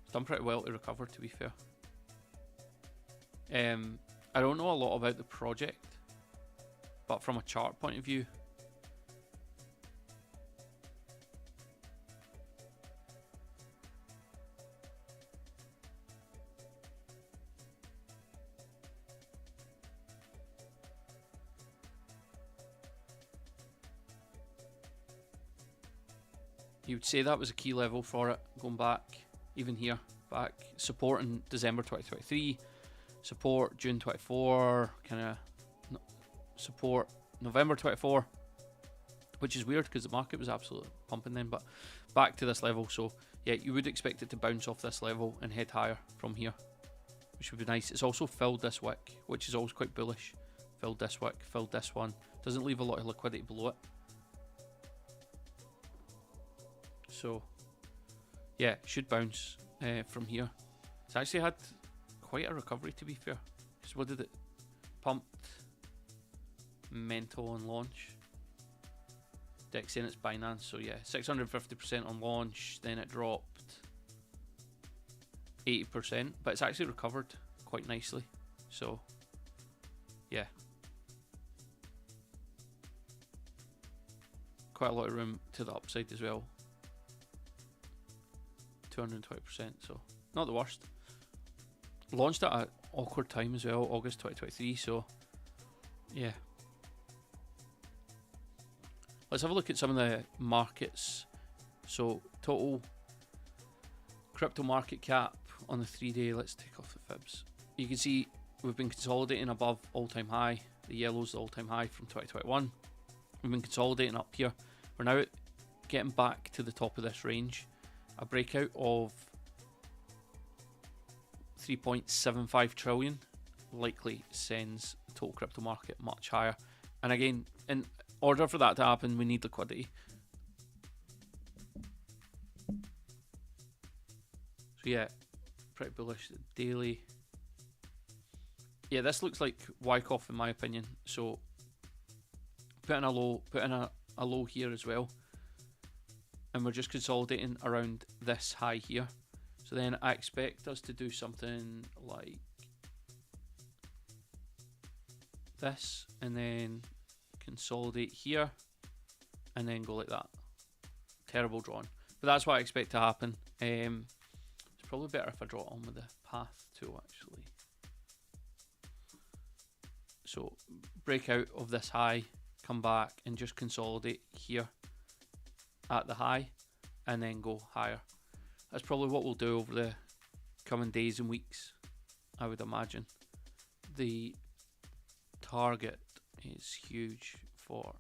it's done pretty well to recover, to be fair. I don't know a lot about the project, but from a chart point of view, you would say that was a key level for it, going back, even here, back, support in December 2023, support June 24, kind of support November 24, which is weird because the market was absolutely pumping then, but back to this level. So yeah, you would expect it to bounce off this level and head higher from here, which would be nice. It's also filled this wick, which is always quite bullish. Filled this wick, filled this one, doesn't leave a lot of liquidity below it. So yeah, should bounce from here. It's actually had quite a recovery, to be fair. Because what did it? Pumped mental on launch. Dex in its Binance, so yeah, 650% on launch, then it dropped 80%, but it's actually recovered quite nicely. So yeah, quite a lot of room to the upside as well. 220%, so not the worst. Launched at an awkward time as well, August 2023, so yeah. Let's have a look at some of the markets. So total crypto market cap on the 3-day, let's take off the fibs. You can see we've been consolidating above all-time high. The yellow's the all-time high from 2021. We've been consolidating up here. We're now getting back to the top of this range. A breakout of 3.75 trillion likely sends the total crypto market much higher. And again, in order for that to happen, we need liquidity. So yeah, pretty bullish. Daily. Yeah, this looks like Wyckoff in my opinion. So put in a low, a low here as well. And we're just consolidating around this high here. So then I expect us to do something like this and then consolidate here and then go like that. Terrible drawing, but that's what I expect to happen. It's probably better if I draw it on with the path tool actually. So break out of this high, come back and just consolidate here at the high and then go higher. That's probably what we'll do over the coming days and weeks, I would imagine. The target is huge for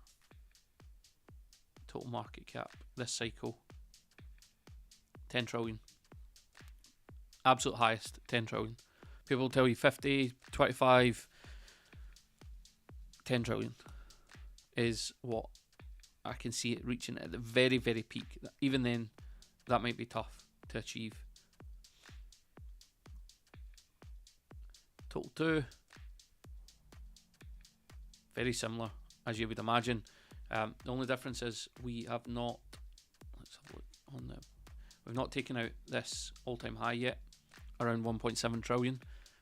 total market cap this cycle. 10 trillion. Absolute highest, 10 trillion. People tell you 50, 25, 10 trillion is what I can see it reaching at the very, very peak. Even then, that might be tough to achieve. Total 2, very similar as you would imagine. The only difference is we have not, let's have a look on the, we've not taken out this all-time high yet, around 1.7 trillion.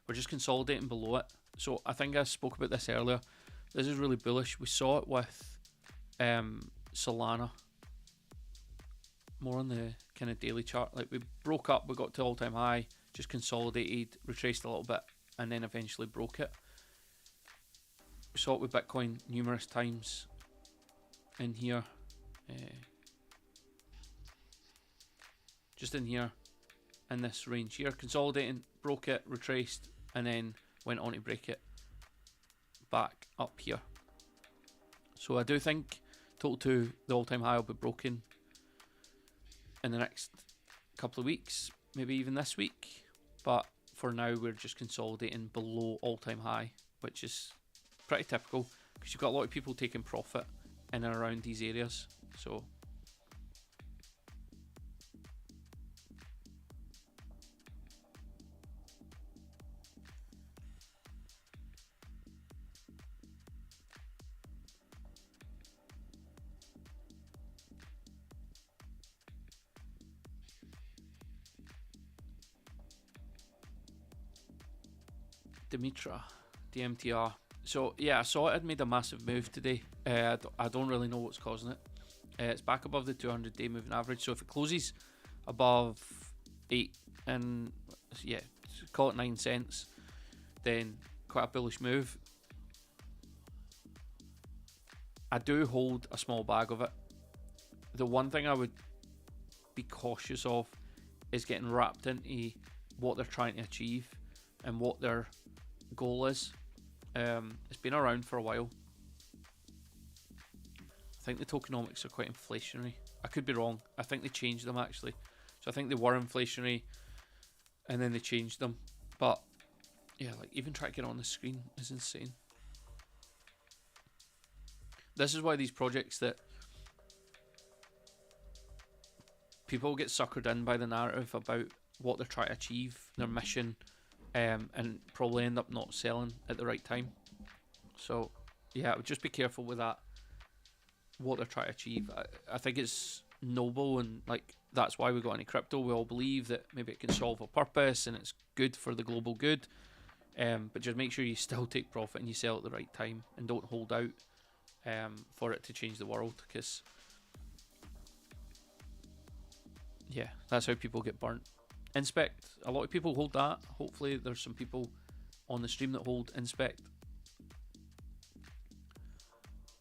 We're just consolidating below it. So I think I spoke about this earlier. This is really bullish. We saw it with Solana, more on the kind of daily chart. Like we broke up, we got to all-time high, just consolidated, retraced a little bit, and then eventually broke it. We saw it with Bitcoin numerous times in here, just in here, in this range here, consolidating, broke it, retraced, and then went on to break it back up here. So I do think total 2, the all-time high will be broken in the next couple of weeks, maybe even this week, but for now we're just consolidating below all-time high, which is pretty typical because you've got a lot of people taking profit in and around these areas. So DMTR. So yeah, I saw it had made a massive move today. I don't really know what's causing it. It's back above the 200-day moving average. So if it closes above 8 and yeah, call it 9 cents, then quite a bullish move. I do hold a small bag of it. The one thing I would be cautious of is getting wrapped into what they're trying to achieve and what their goal is. It's been around for a while. I think the tokenomics are quite inflationary. I could be wrong. I think they changed them actually. So I think they were inflationary and then they changed them. But yeah, like even trying to get on the screen is insane. This is why these projects that people get suckered in by the narrative about what they're trying to achieve, their mission, and probably end up not selling at the right time. So yeah, just be careful with that, what they're trying to achieve. I think it's noble, and like that's why we got into crypto. We all believe that maybe it can solve a purpose and it's good for the global good, but just make sure you still take profit and you sell at the right time and don't hold out for it to change the world, because yeah, that's how people get burnt. Inspect, a lot of people hold that. Hopefully there's some people on the stream that hold Inspect.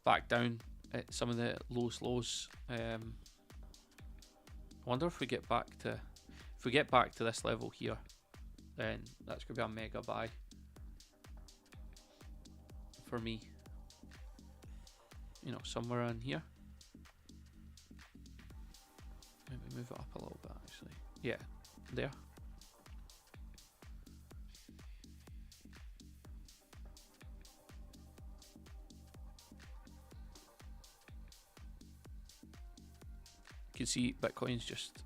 Back down at some of the lowest lows. I wonder if we get back to this level here, then that's gonna be a mega buy for me. You know, somewhere in here. Maybe move it up a little bit actually. Yeah, there. You can see Bitcoin's just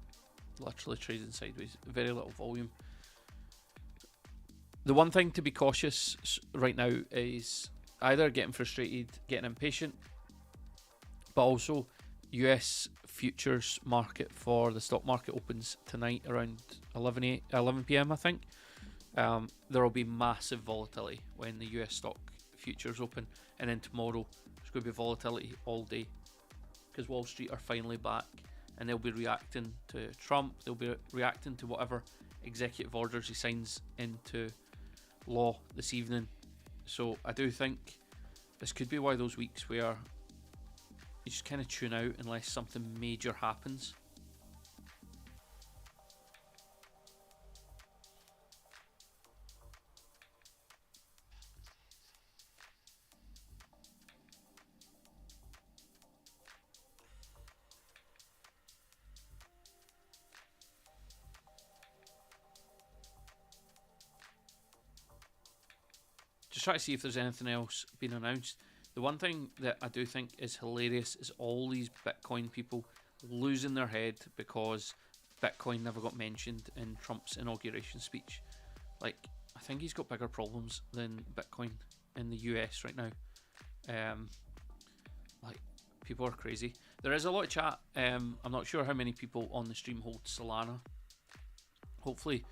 literally trading sideways, very little volume. The one thing to be cautious right now is either getting frustrated, getting impatient, but also US futures market for the stock market opens tonight around 11 p.m. I think. There will be massive volatility when the US stock futures open, and then tomorrow there's going to be volatility all day because Wall Street are finally back, and they'll be reacting to Trump. They'll be reacting to whatever executive orders he signs into law this evening. So I do think this could be one of those weeks where you just kind of tune out unless something major happens. Just try to see if there's anything else being announced. The one thing that I do think is hilarious is all these Bitcoin people losing their head because Bitcoin never got mentioned in Trump's inauguration speech. Like, I think he's got bigger problems than Bitcoin in the US right now. Like, people are crazy. There is a lot of chat. I'm not sure how many people on the stream hold Solana. Hopefully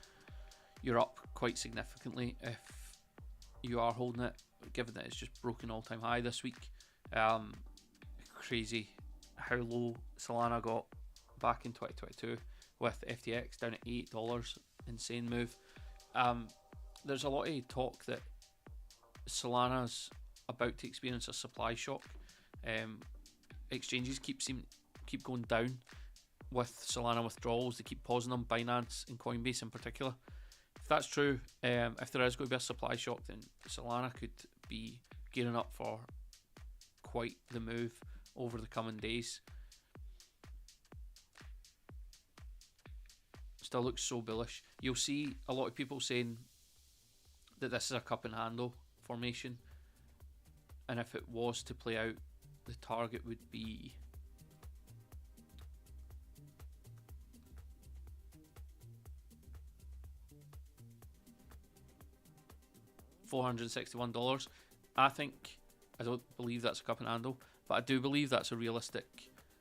you're up quite significantly if you are holding it, given that it's just broken all-time high this week. Crazy how low Solana got back in 2022 with FTX down at $8. Insane move. There's a lot of talk that Solana's about to experience a supply shock. Exchanges keep going down with Solana withdrawals. They keep pausing them, Binance and Coinbase in particular. If that's true, if there is going to be a supply shock, then Solana could be gearing up for quite the move over the coming days. Still looks so bullish. You'll see a lot of people saying that this is a cup and handle formation, and if it was to play out, the target would be $461. I don't believe that's a cup and handle, but I do believe that's a realistic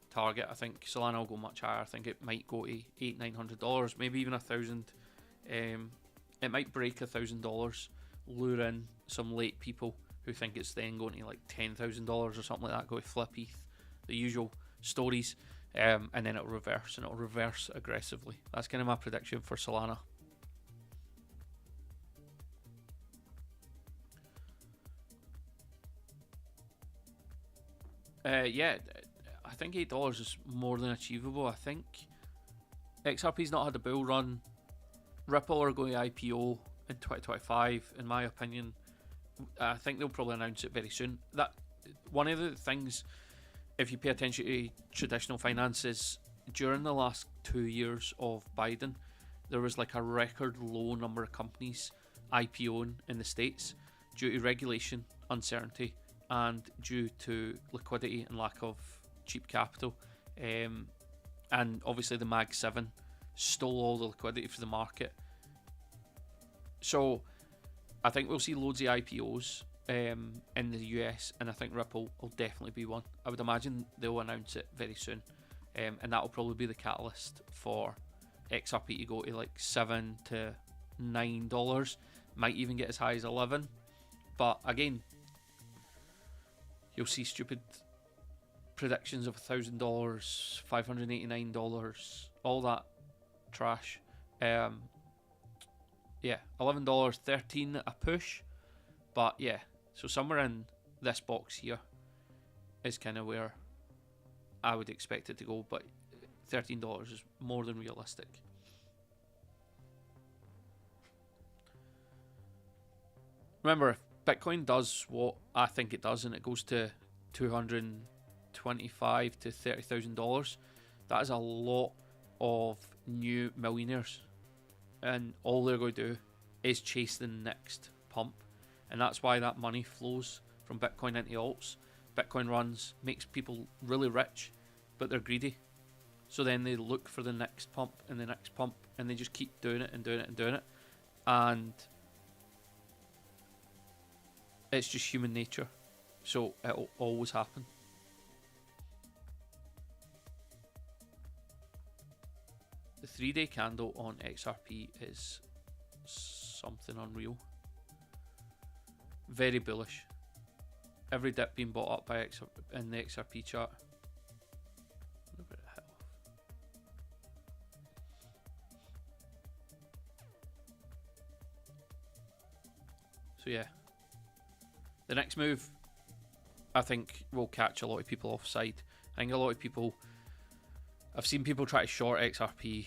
target. I think Solana will go much higher. I think it might go to $800-900, maybe even $1,000. It might break $1,000, lure in some late people who think it's then going to like $10,000 or something like that, go to flip ETH, the usual stories, and then it'll reverse, and it'll reverse aggressively. That's kind of my prediction for Solana. Yeah, I think $8 is more than achievable. I think XRP's not had a bull run. Ripple are going to IPO in 2025, in my opinion. I think they'll probably announce it very soon. That one of the things, if you pay attention to traditional finances, during the last 2 years of Biden, there was like a record low number of companies IPOing in the States due to regulation, uncertainty, and due to liquidity and lack of cheap capital. And obviously the Mag 7 stole all the liquidity for the market. So I think we'll see loads of IPOs in the US, and I think Ripple will definitely be one. I would imagine they'll announce it very soon, and that will probably be the catalyst for XRP to go to like $7 to $9. Might even get as high as 11. But again, you'll see stupid predictions of $1,000, $589, all that trash. Yeah, $11, $13 a push. But yeah, so somewhere in this box here is kind of where I would expect it to go, but $13 is more than realistic. Remember, if Bitcoin does what I think it does and it goes to $225,000 to $30,000, that is a lot of new millionaires, and all they're going to do is chase the next pump, and that's why that money flows from Bitcoin into alts. Bitcoin runs, makes people really rich, but they're greedy, so then they look for the next pump and the next pump, and they just keep doing it and doing it and doing it, and it's just human nature, so it'll always happen. The 3-day candle on XRP is something unreal. Very bullish. every dip being bought up by in the XRP chart. So yeah, the next move I think will catch a lot of people offside. I think a lot of people, I've seen people try to short XRP,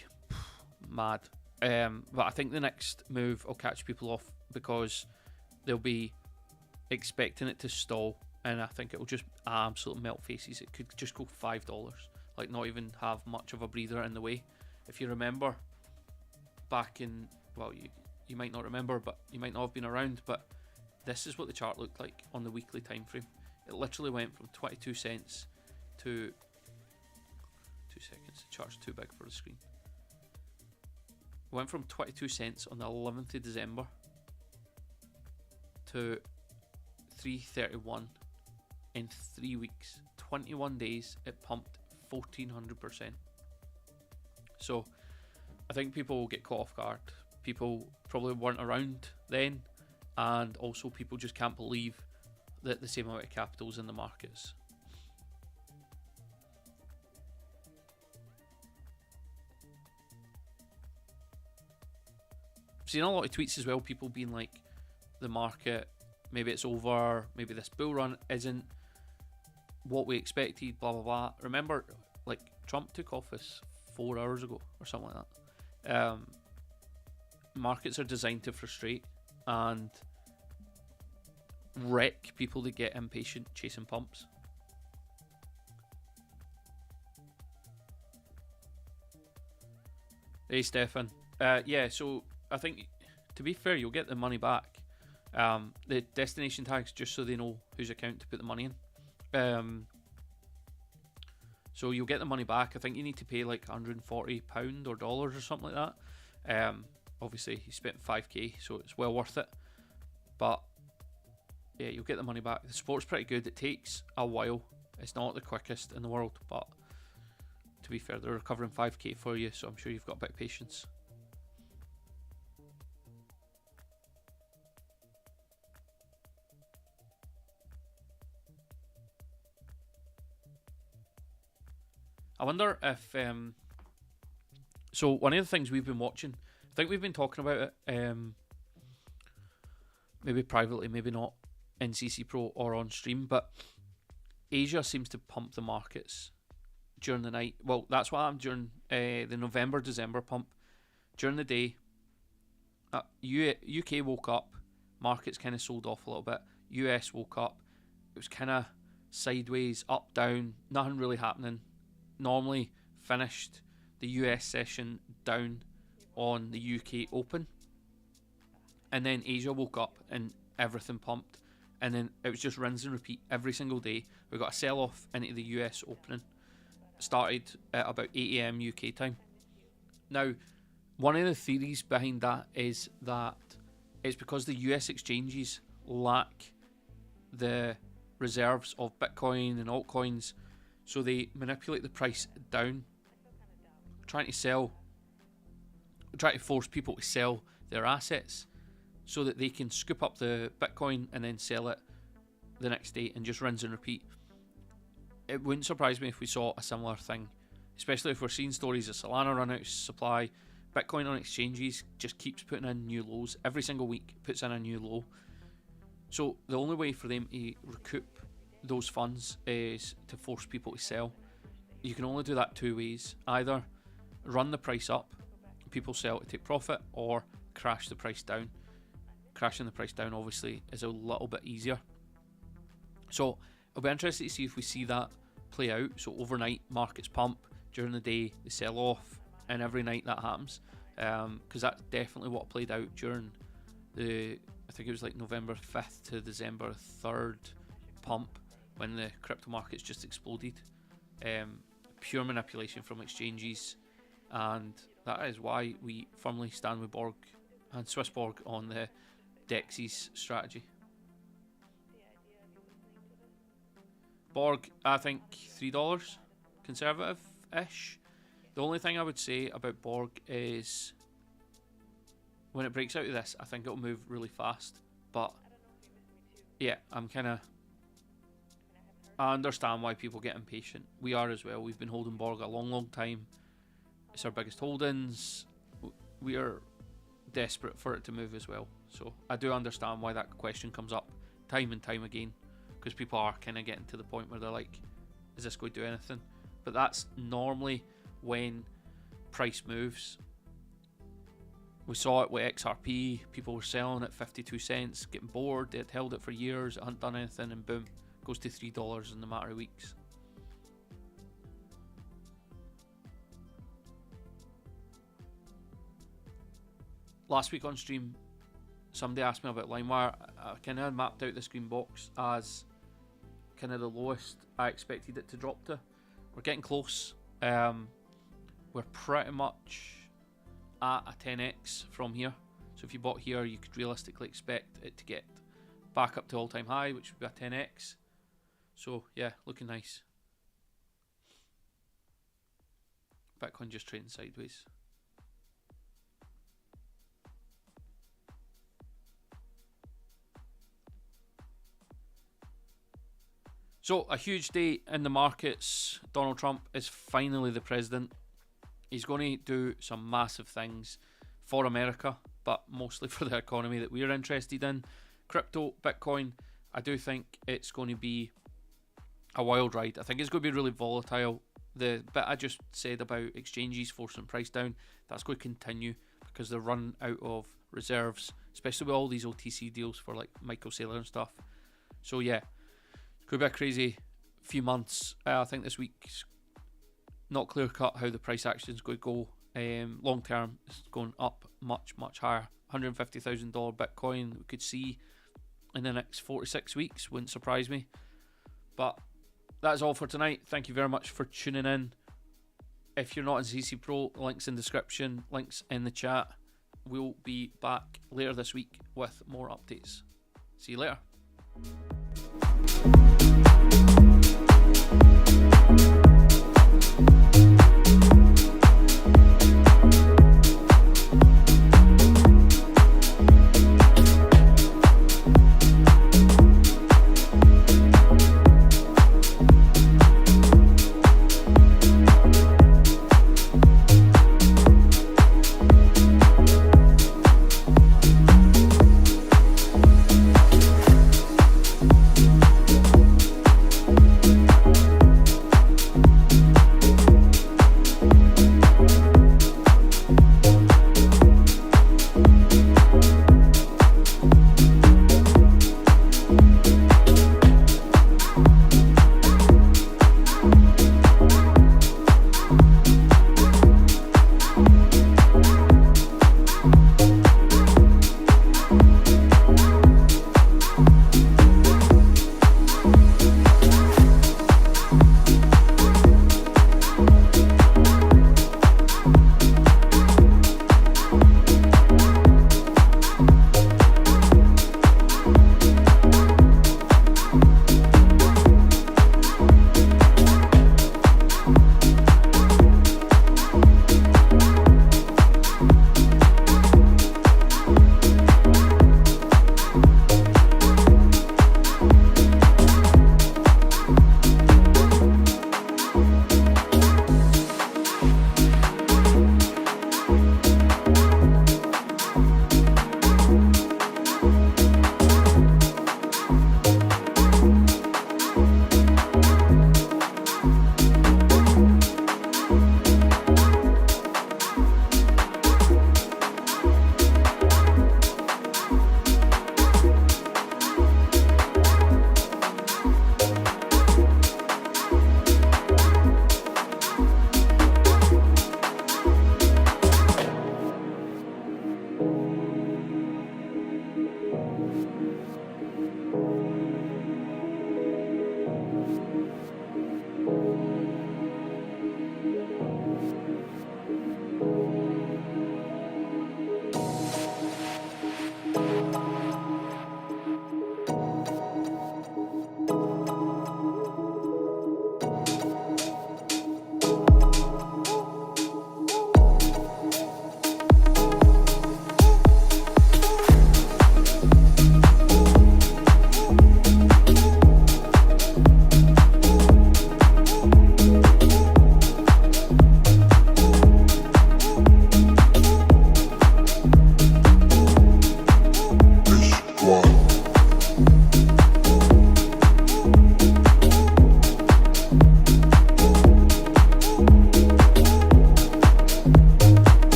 mad. But I think the next move will catch people off because they'll be expecting it to stall, and I think it will just absolute melt faces. It could just go $5, like not even have much of a breather in the way. If you remember back in, well, you might not remember, but you might not have been around, but this is what the chart looked like on the weekly time frame. It literally went from 22 cents to 2 seconds. The chart's too big for the screen. It went from 22 cents on the 11th of December to 3.31 in 3 weeks. 21 days, it pumped 1400%. So I think people will get caught off guard. People probably weren't around then, and also people just can't believe that the same amount of capital's in the markets. I've seen a lot of tweets as well, people being like, the market, maybe it's over, maybe this bull run isn't what we expected, blah blah blah. Remember, like, Trump took office 4 hours ago or something like that. Markets are designed to frustrate and wreck people that get impatient chasing pumps. Hey Stefan, yeah, so I think, to be fair, you'll get the money back. The destination tags, just so they know whose account to put the money in. So you'll get the money back. I think you need to pay like £140 or dollars or something like that. Obviously you spent 5k, so it's well worth it. But yeah, you'll get the money back. The support's pretty good. It takes a while. It's not the quickest in the world, but to be fair, they're recovering 5k for you, so I'm sure you've got a bit of patience. I wonder if so one of the things we've been watching, I think we've been talking about it, maybe privately, maybe not in CC Pro or on stream, but Asia seems to pump the markets during the night. Well, that's what happened during the November-December pump. During the day, UK woke up, markets kind of sold off a little bit. US woke up, it was kind of sideways, up, down, nothing really happening. Normally finished the US session down on the UK Open, and then Asia woke up and everything pumped, and then it was just rinse and repeat every single day. We got a sell-off into the US opening, started at about 8 AM UK time. Now, one of the theories behind that is that it's because the US exchanges lack the reserves of Bitcoin and altcoins, so they manipulate the price down, trying to force people to sell their assets so that they can scoop up the Bitcoin and then sell it the next day and just rinse and repeat. It wouldn't surprise me if we saw a similar thing, especially if we're seeing stories of Solana run out of supply. Bitcoin on exchanges just keeps putting in new lows. Every single week puts in a new low. So the only way for them to recoup those funds is to force people to sell. You can only do that two ways: either run the price up, people sell to take profit, or crash the price down. Crashing the price down obviously is a little bit easier. So I'll be interested to see if we see that play out. So overnight markets pump, during the day they sell off, and every night that happens, because that's definitely what played out during the, I think it was like November 5th to December 3rd pump, when the crypto markets just exploded. Pure manipulation from exchanges, and that is why we firmly stand with Borg and SwissBorg on the Dexys strategy. Borg, I think $3, conservative-ish. The only thing I would say about Borg is when it breaks out of this, I think it'll move really fast. But yeah, I'm kind of I understand why people get impatient. We are as well. We've been holding Borg a long time. It's our biggest holdings. We are desperate for it to move as well. So I do understand why that question comes up time and time again, because people are kind of getting to the point where they're like, is this going to do anything? But that's normally when price moves. We saw it with XRP. People were selling at 52 cents, getting bored. They had held it for years, it hadn't done anything, and boom, goes to $3 in a matter of weeks. Last week on stream, somebody asked me about LimeWire. I kind of mapped out this green box as kind of the lowest I expected it to drop to. We're getting close. We're pretty much at a 10x from here. So if you bought here, you could realistically expect it to get back up to all-time high, which would be a 10x. So yeah, looking nice. Bitcoin just trading sideways. So, a huge day in the markets. Donald Trump is finally the president. He's going to do some massive things for America, but mostly for the economy that we're interested in. Crypto, Bitcoin, I do think it's going to be a wild ride. I think it's going to be really volatile. The bit I just said about exchanges forcing price down, that's going to continue because they're run out of reserves, especially with all these OTC deals for like Michael Saylor and stuff. So yeah, could be a crazy few months. I think this week's not clear cut how the price action is going to go. Long term, it's going up much higher. $150,000 Bitcoin we could see in the next 4 to 6 weeks. Wouldn't surprise me. But that's all for tonight. Thank you very much for tuning in. If you're not in CC Pro, links in description, links in the chat. We'll be back later this week with more updates. See you later.